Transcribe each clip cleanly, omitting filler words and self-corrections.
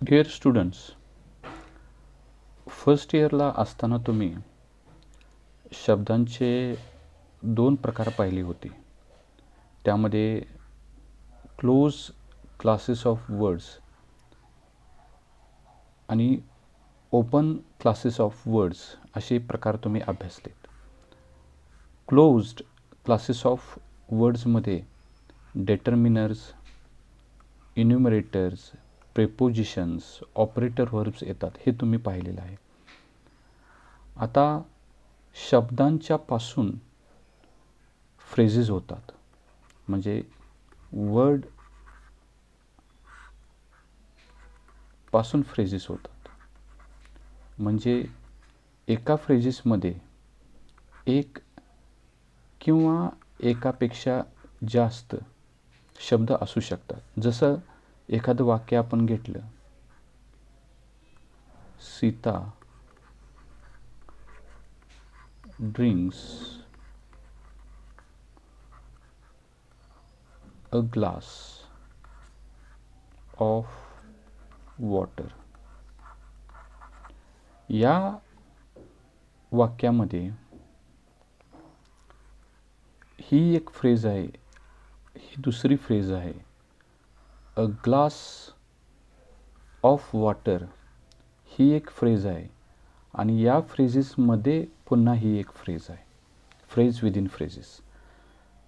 Dear students, first इयरला असताना तुम्ही शब्दांचे दोन प्रकार पाहिले होते. त्यामध्ये क्लोज क्लासेस ऑफ वर्ड्स आणि ओपन क्लासेस ऑफ वर्ड्स असे प्रकार तुम्ही अभ्यासलेत. क्लोज्ड क्लासेस ऑफ वर्ड्समध्ये determiners, enumerators, prepositions, operator verbs येतात, हे तुम्ही पाहिलेलं आहे. आता शब्दांच्या पासून फ्रेजेस होतात, म्हणजे वर्ड पासून फ्रेजेस होतात. म्हणजे एका फ्रेजेसमध्ये एक किंवा एकापेक्षा जास्त शब्द असू शकतात. जसं एखादं वाक्य आपण घेतलं, Sita drinks a glass of water. या वाक्यामध्ये ही एक फ्रेज आहे, ही दुसरी फ्रेज आहे. अ ग्लास ऑफ वॉटर ही एक फ्रेज आहे आणि या फ्रेजेसमध्ये पुन्हा ही एक फ्रेज आहे. Phrase within phrases.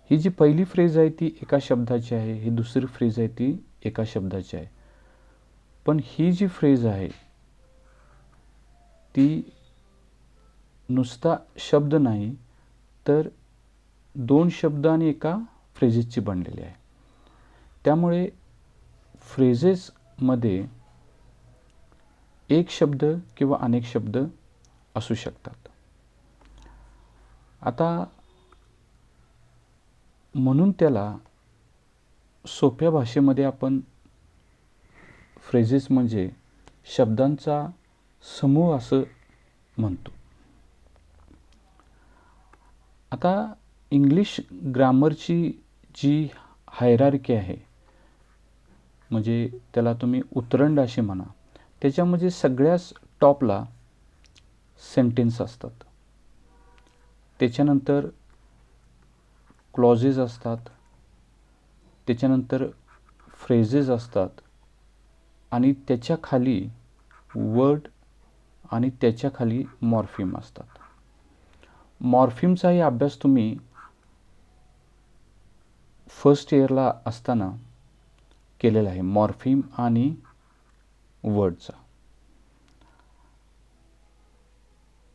ही जी पहिली फ्रेज आहे ती एका शब्दाची आहे, ही दुसरी फ्रेज आहे ती एका शब्दाची आहे. पण ही जी फ्रेज आहे ती नुसता शब्द नाही, तर दोन शब्द आणि एका फ्रेजेसची बनलेली आहे. त्यामुळे फ्रेजेसमध्ये एक शब्द किंवा अनेक शब्द असू शकतात. आता म्हणून त्याला सोप्या भाषेमध्ये आपण फ्रेजेस म्हणजे शब्दांचा समूह असं म्हणतो. आता इंग्लिश ग्रामरची जी हायरार्की आहे, म्हणजे त्याला तुम्ही उतरंड असे म्हणा, त्याच्यामध्ये सगळ्याच टॉपला सेंटेन्स असतात. त्याच्यानंतर क्लॉजेस असतात, त्याच्यानंतर फ्रेजेस असतात आणि त्याच्या खाली वर्ड आणि त्याच्या खाली मॉर्फिम असतात. मॉर्फिमचाही अभ्यास तुम्ही फर्स्ट इयरला असताना केलेला आहे, मॉर्फिम आणि वर्डचा.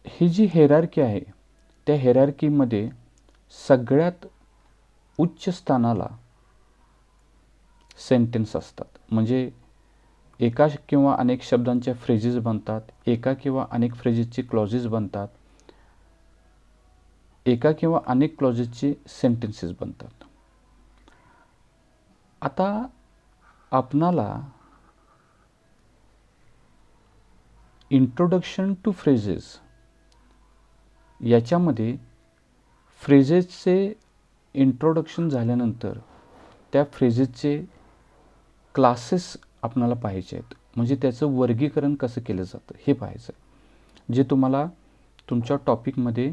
ही जी हेरार्की आहे, त्या हेरार्कीमध्ये सगळ्यात उच्च स्थानाला सेंटेन्स असतात. म्हणजे एका किंवा अनेक शब्दांच्या फ्रेजेस बनतात, एका किंवा अनेक फ्रेजेसचे क्लॉजेस बनतात, एका किंवा अनेक क्लॉजेसचे सेंटेन्सेस बनतात. आता आपणाला इंट्रोडक्शन टू फ्रेजेस याच्यामध्ये फ्रेजेसचे इंट्रोडक्शन झाल्यानंतर त्या फ्रेजेसचे क्लासेस आपणाला पाहायचे आहेत. म्हणजे त्याचं वर्गीकरण कसं केलं जातं हे पाहायचं आहे, जे तुम्हाला तुमच्या टॉपिकमध्ये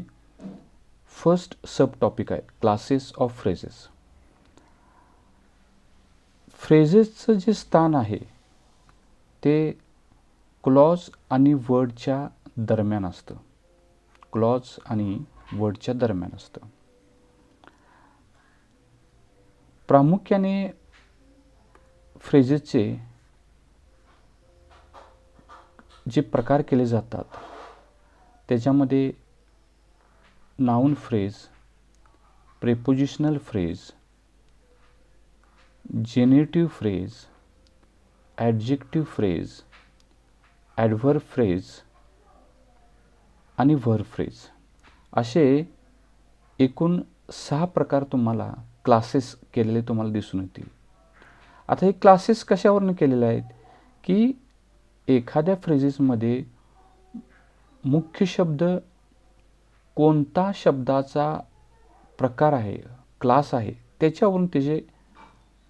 फर्स्ट सब टॉपिक आहे, क्लासेस ऑफ फ्रेजेस. फ्रेजेसचं जे स्थान आहे ते क्लॉज आणि वर्डच्या दरम्यान असतं. क्लॉज आणि वर्डच्या दरम्यान असतं. प्रामुख्याने फ्रेजेसचे जे प्रकार केले जातात त्याच्यामध्ये noun phrase, prepositional phrase, genitive phrase, adjective phrase, adverb phrase आणि व्हर्ब फ्रेज असे एकूण 6 प्रकार तुम्हाला क्लासेस केलेले तुम्हाला दिसून येतील. आता हे क्लासेस कशावरून केलेले आहेत की एखाद्या फ्रेजेसमध्ये मुख्य शब्द कोणता शब्दाचा प्रकार आहे, क्लास आहे, त्याच्यावरून त्याचे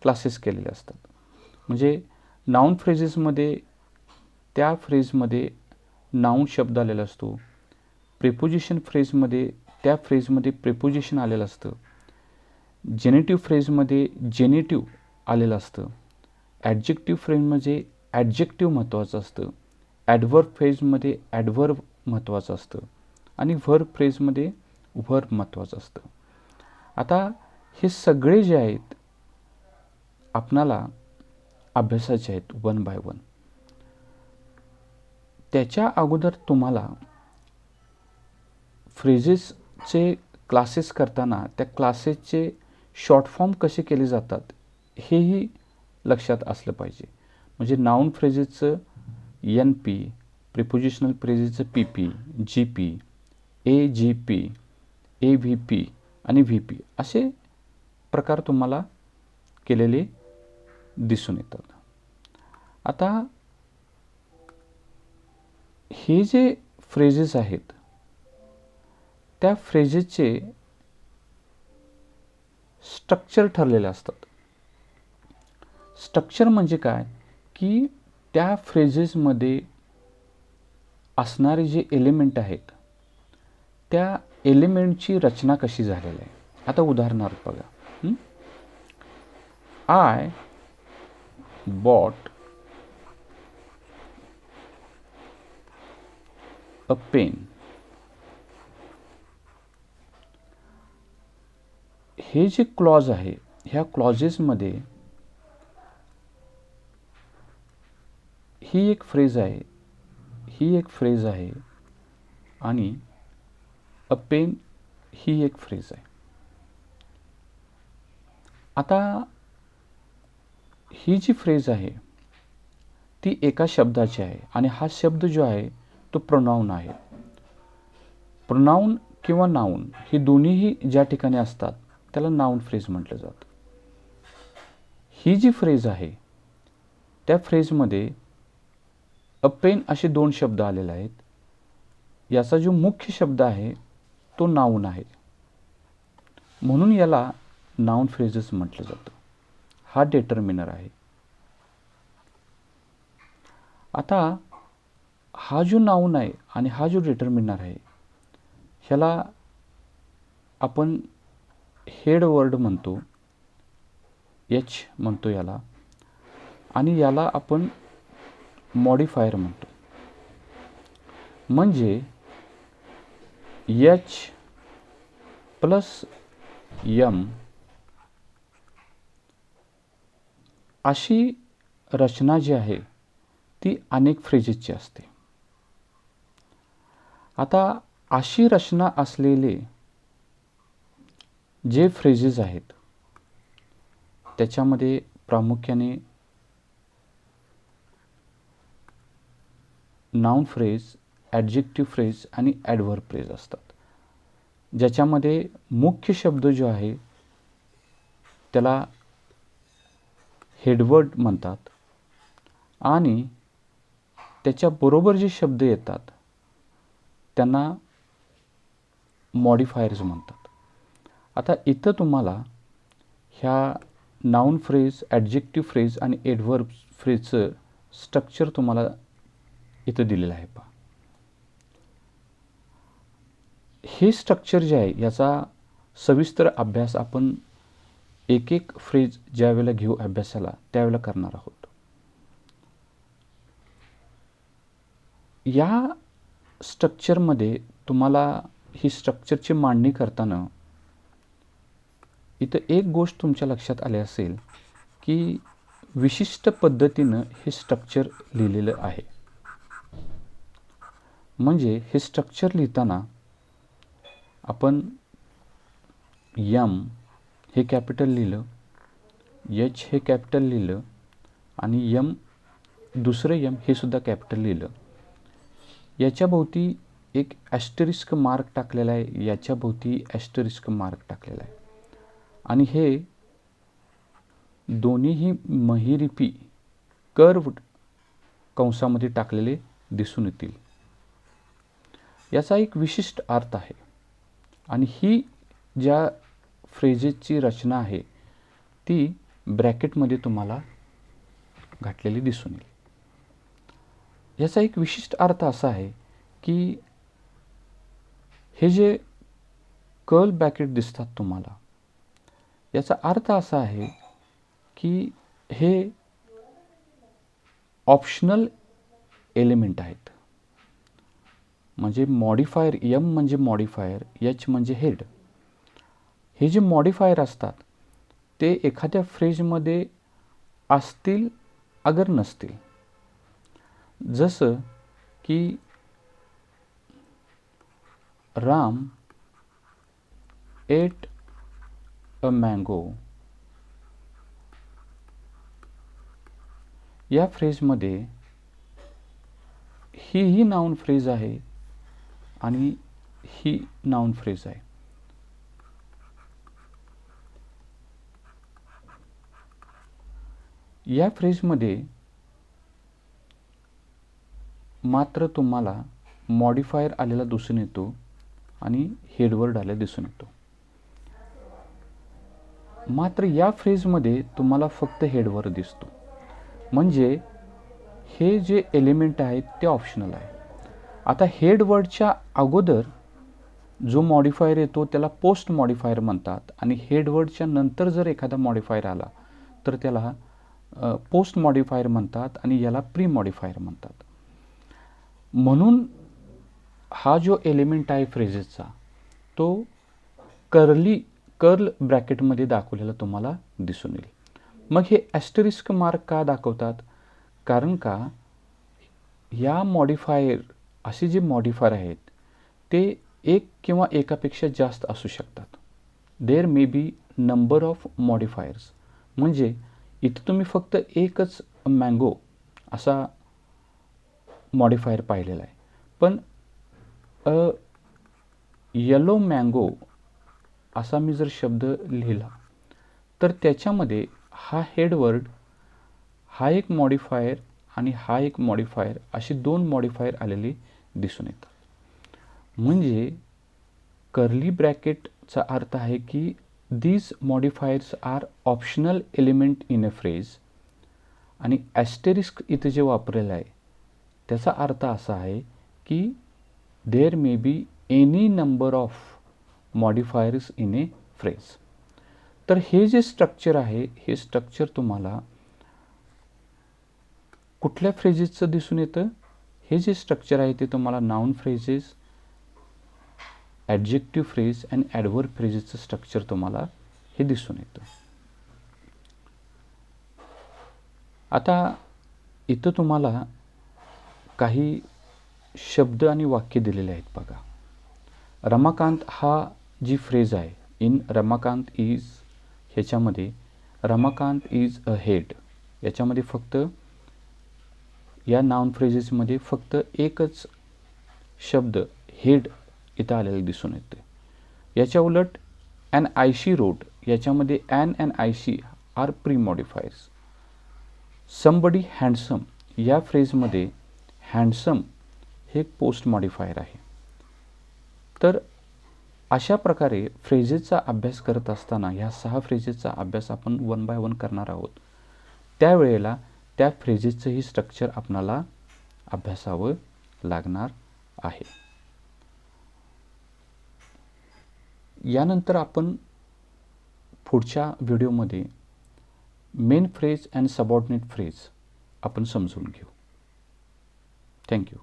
क्लासेस केलेले असतात. म्हणजे नाउन फ्रेजेसमध्ये त्या फ्रेजमध्ये नाऊन शब्द आलेला असतो. प्रिपोजिशन फ्रेजमध्ये त्या फ्रेजमध्ये प्रिपोजिशन आलेलं असतं. जेनेटिव्ह फ्रेजमध्ये जेनेटिव्ह आलेलं असतं. ॲडजेक्टिव्ह फ्रेजमध्ये ॲडजेक्टिव्ह महत्त्वाचं असतं. ॲडव्हर्ब फ्रेजमध्ये ॲडव्हर्ब महत्त्वाचं असतं आणि व्हर्ब फ्रेजमध्ये व्हर्ब महत्त्वाचं असतं. आता हे सगळे जे आहेत आपणाला अभ्यासाचे आहेत वन बाय वन. त्याच्या अगोदर तुम्हाला फ्रेजेसचे क्लासेस करताना त्या क्लासेसचे शॉर्ट फॉर्म कसे केले जातात हेही लक्षात असलं पाहिजे. म्हणजे नाऊन फ्रेजेसचं NP, प्रिपोजिशनल फ्रेजेसचं PP, GP, AGP, AVP आणि VP असे प्रकार तुम्हाला केलेले दिसून येतात. आता हे जे फ्रेजेस आहेत त्या फ्रेजेसचे स्ट्रक्चर ठरलेले असतात. स्ट्रक्चर म्हणजे काय की त्या फ्रेजेसमध्ये असणारे जे एलिमेंट आहेत त्या एलिमेंटची रचना कशी झालेली आहे. आता उदाहरणार्थ बघा, आय बॉट अ पेन. हे जे क्लॉज आहे ह्या क्लॉजेसमध्ये ही एक फ्रेज आहे, ही एक फ्रेज आहे आणि अ पेन ही एक फ्रेज आहे. आता ही जी फ्रेज आहे ती एका शब्दाची आहे आणि हा शब्द जो आहे तो प्रोनाऊन आहे. प्रोनाऊन किंवा नाऊन ही दोन्हीही ज्या ठिकाणी असतात त्याला नाऊन फ्रेज म्हटलं जातं. ही जी फ्रेज आहे त्या फ्रेजमध्ये अ पेन असे दोन शब्द आलेले आहेत. याचा जो मुख्य शब्द आहे तो नाऊन आहे म्हणून याला नाऊन फ्रेजेस म्हटलं जातं. हा डिटर्मिनर आहे. आता हा जो नाऊन आहे आणि हा जो डिटर्मिनर आहे ह्याला आपण हेड वर्ड म्हणतो, H म्हणतो याला, आणि याला आपण मॉडिफायर म्हणतो. म्हणजे H प्लस M अशी रचना जी आहे ती अनेक फ्रेजेसची असते. आता अशी रचना असलेले जे फ्रेजेस आहेत त्याच्यामध्ये प्रामुख्याने नाऊन फ्रेज, ॲडजेक्टिव्ह फ्रेज आणि ॲडव्हर्ब फ्रेज असतात. ज्याच्यामध्ये मुख्य शब्द जो आहे त्याला हेडवर्ड म्हणतात आणि त्याच्याबरोबर जे शब्द येतात त्यांना मॉडिफायर्स म्हणतात. आता इथं तुम्हाला ह्या नाऊन फ्रेज, ॲडजेक्टिव्ह फ्रेज आणि ॲडव्हर्ब फ्रेजचं स्ट्रक्चर तुम्हाला इथं दिलेलं आहे. पहा, हे स्ट्रक्चर जे आहे याचा सविस्तर अभ्यास आपण एक एक फ्रेज ज्या वेळेला घेऊ अभ्यासाला त्यावेळेला करणार आहोत. या स्ट्रक्चरमध्ये तुम्हाला ही स्ट्रक्चरची मांडणी करताना इथं एक गोष्ट तुमच्या लक्षात आली असेल की विशिष्ट पद्धतीनं हे स्ट्रक्चर लिहिलेलं आहे. म्हणजे हे स्ट्रक्चर लिहिताना आपण M हे कॅपिटल लिहिलं, H हे कॅपिटल लिहिलं आणि दुसरं M हे सुद्धा कॅपिटल लिहिलं. याच्या भोवती एक ॲस्टरिस्क मार्क टाकलेला आहे, याच्या भोवती ॲस्टरिस्क मार्क टाकलेला आहे आणि हे दोन्हीही महिरिपी कर्व्ड कंसामध्ये टाकलेले दिसून येतील. याचा एक विशिष्ट अर्थ आहे आणि ही ज्या फ्रेजेसची रचना आहे ती ब्रॅकेटमध्ये तुम्हाला घातलेली दिसून येईल. याचा एक विशिष्ट अर्थ असा आहे की हे जे कर्ल ब्रॅकेट दिसतात तुम्हाला, याचा अर्थ असा आहे की हे ऑप्शनल एलिमेंट आहेत. म्हणजे मॉडिफायर एम म्हणजे मॉडिफायर, एच म्हणजे हेड. हे जे मॉडिफायर असतात ते एखाद्या फ्रेजमध्ये असतील अगर नसतील. जसं की राम एट अ मँगो या फ्रेजमध्ये ही नाउन फ्रेज आहे आणि ही नाउन फ्रेज आहे. या फ्रेजमध्ये मात्र तुम्हाला मॉडिफायर आलेला दिसून येतो आणि हेडवर्ड आलेला दिसून येतो. मात्र या फ्रेजमध्ये तुम्हाला फक्त हेडवर्ड दिसतो. म्हणजे हे जे एलिमेंट आहेत ते ऑप्शनल आहे. आता हेडवर्डच्या अगोदर जो मॉडिफायर येतो त्याला पोस्ट मॉडिफायर म्हणतात आणि हेडवर्डच्या नंतर जर एखादा मॉडिफायर आला तर त्याला पोस्ट मॉडिफायर म्हणतात आणि याला प्री मॉडिफायर म्हणतात. म्हणून हा जो एलिमेंट आहे फ्रेजेसचा तो कर्ल ब्रॅकेटमध्ये दाखवलेला तुम्हाला दिसून येईल. मग हे ॲस्टरिस्क मार्क का दाखवतात? कारण का या मॉडिफायर असे जे मॉडिफायर आहेत ते एक किंवा एकापेक्षा जास्त असू शकतात. There may be number of modifiers. म्हणजे इथे तुम्ही फक्त एकच मँगो असा मॉडिफायर पाहिलेला आहे, पण येलो मँगो असा मी जर शब्द लिहिला तर त्याच्यामध्ये हा हेडवर्ड, हा एक मॉडिफायर आणि हा एक मॉडिफायर अशी दोन मॉडिफायर आलेले दिसून येतात. म्हणजे कर्ली ब्रॅकेटचा अर्थ आहे की these modifiers are optional element in a phrase. आणि ॲस्टेरिस्क इथे जे वापरलेलं आहे त्याचा अर्थ असा आहे की there may be any number of modifiers in a phrase. तर हे जे स्ट्रक्चर आहे हे स्ट्रक्चर तुम्हाला कुठल्या फ्रेजेसचं दिसून येतं? हे जे स्ट्रक्चर आहे ते तुम्हाला नाउन फ्रेजेस, ॲडजेक्टिव्ह फ्रेज आणि ॲडव्हर्ब फ्रेजेसचं स्ट्रक्चर तुम्हाला हे दिसून येतं. आता इथं तुम्हाला काही शब्द आणि वाक्य दिलेले आहेत बघा. रमाकांत हा जी फ्रेज आहे, इन रमाकांत इज, ह्याच्यामध्ये रमाकांत इज अ हेड, याच्यामध्ये फक्त या नाउन फ्रेजेसमध्ये फक्त एकच शब्द हेड इथं आलेलं दिसून येते. याच्या उलट ॲन आयशी रोड याच्यामध्ये an and icy are pre modifiers. Somebody handsome या फ्रेजमध्ये हँडसम हे पोस्ट मॉडिफायर आहे. तर अशा प्रकारे फ्रेजेसचा अभ्यास करत असताना ह्या 6 फ्रेजेसचा अभ्यास आपण 1 बाय 1 करणार आहोत. त्यावेळेला त्या फ्रेजेसचंही स्ट्रक्चर आपणाला अभ्यासावं लागणार आहे. यानंतर आपण पुढच्या व्हिडिओमध्ये main phrase and subordinate phrase आपण समजून घेऊ. थँक्यू.